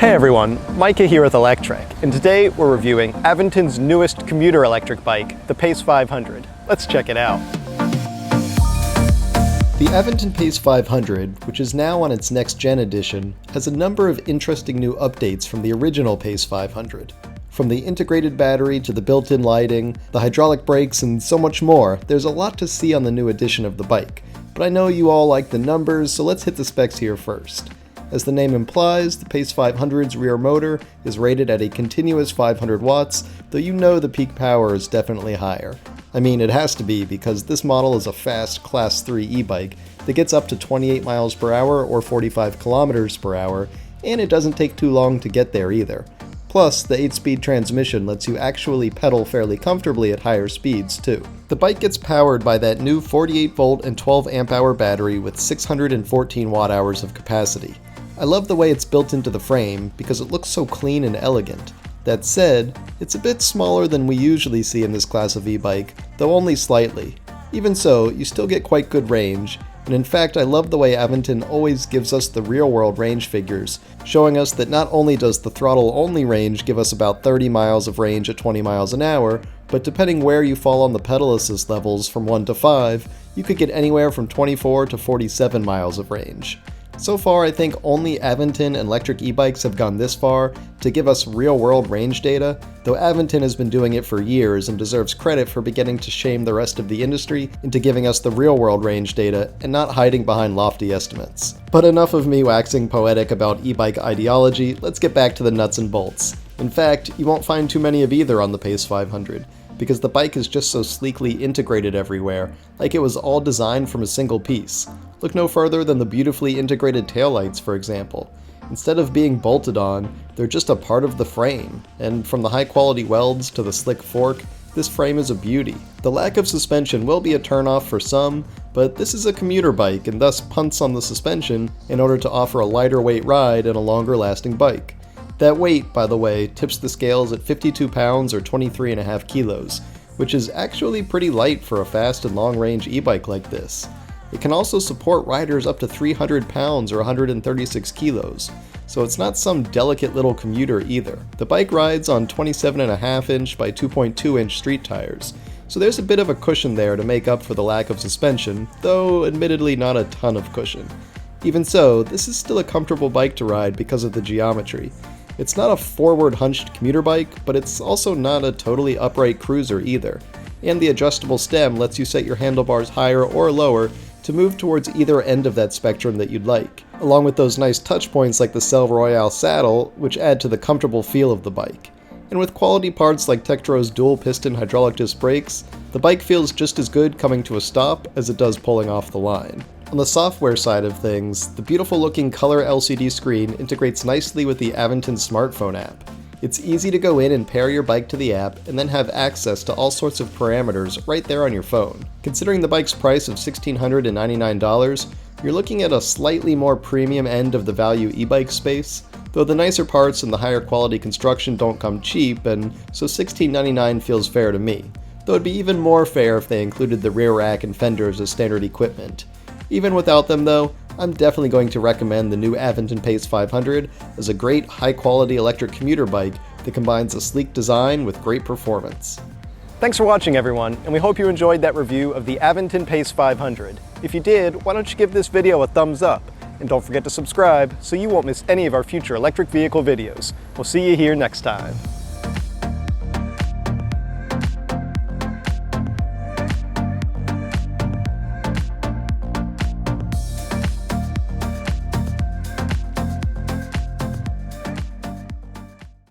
Hey everyone, Micah here with Electrek, and today we're reviewing Aventon's newest commuter electric bike, the Pace 500. Let's check it out. The Aventon Pace 500, which is now on its next-gen edition, has a number of interesting new updates from the original Pace 500. From the integrated battery to the built-in lighting, the hydraulic brakes, and so much more, there's a lot to see on the new edition of the bike. But I know you all like the numbers, so let's hit the specs here first. As the name implies, the Pace 500's rear motor is rated at a continuous 500 watts, though you know the peak power is definitely higher. I mean, it has to be, because this model is a fast Class 3 e-bike that gets up to 28 miles per hour or 45 kilometers per hour, and it doesn't take too long to get there either. Plus, the 8-speed transmission lets you actually pedal fairly comfortably at higher speeds too. The bike gets powered by that new 48-volt and 12-amp-hour battery with 614 watt-hours of capacity. I love the way it's built into the frame because it looks so clean and elegant. That said, it's a bit smaller than we usually see in this class of e-bike, though only slightly. Even so, you still get quite good range, and in fact I love the way Aventon always gives us the real-world range figures, showing us that not only does the throttle-only range give us about 30 miles of range at 20 miles an hour, but depending where you fall on the pedal assist levels from 1 to 5, you could get anywhere from 24 to 47 miles of range. So far, I think only Aventon and electric e-bikes have gone this far to give us real-world range data, though Aventon has been doing it for years and deserves credit for beginning to shame the rest of the industry into giving us the real-world range data and not hiding behind lofty estimates. But enough of me waxing poetic about e-bike ideology, let's get back to the nuts and bolts. In fact, you won't find too many of either on the Pace 500, because the bike is just so sleekly integrated everywhere, like it was all designed from a single piece. Look no further than the beautifully integrated taillights, for example. Instead of being bolted on, they're just a part of the frame, and from the high-quality welds to the slick fork, this frame is a beauty. The lack of suspension will be a turnoff for some, but this is a commuter bike and thus punts on the suspension in order to offer a lighter weight ride and a longer-lasting bike. That weight, by the way, tips the scales at 52 pounds or 23.5 kilos, which is actually pretty light for a fast and long-range e-bike like this. It can also support riders up to 300 pounds or 136 kilos, so it's not some delicate little commuter either. The bike rides on 27.5 inch by 2.2 inch street tires, so there's a bit of a cushion there to make up for the lack of suspension, though admittedly not a ton of cushion. Even so, this is still a comfortable bike to ride because of the geometry. It's not a forward hunched commuter bike, but it's also not a totally upright cruiser either, and the adjustable stem lets you set your handlebars higher or lower to move towards either end of that spectrum that you'd like, along with those nice touch points like the Selle Royale saddle, which add to the comfortable feel of the bike. And with quality parts like Tektro's dual piston hydraulic disc brakes, the bike feels just as good coming to a stop as it does pulling off the line. On the software side of things, the beautiful looking color LCD screen integrates nicely with the Aventon smartphone app. It's easy to go in and pair your bike to the app and then have access to all sorts of parameters right there on your phone. Considering the bike's price of $1,699, you're looking at a slightly more premium end of the value e-bike space, though the nicer parts and the higher quality construction don't come cheap, and so $1,699 feels fair to me, though it'd be even more fair if they included the rear rack and fenders as standard equipment. Even without them though, I'm definitely going to recommend the new Aventon Pace 500 as a great high-quality electric commuter bike that combines a sleek design with great performance. Thanks for watching everyone, and we hope you enjoyed that review of the Aventon Pace 500. If you did, why don't you give this video a thumbs up, and don't forget to subscribe so you won't miss any of our future electric vehicle videos. We'll see you here next time.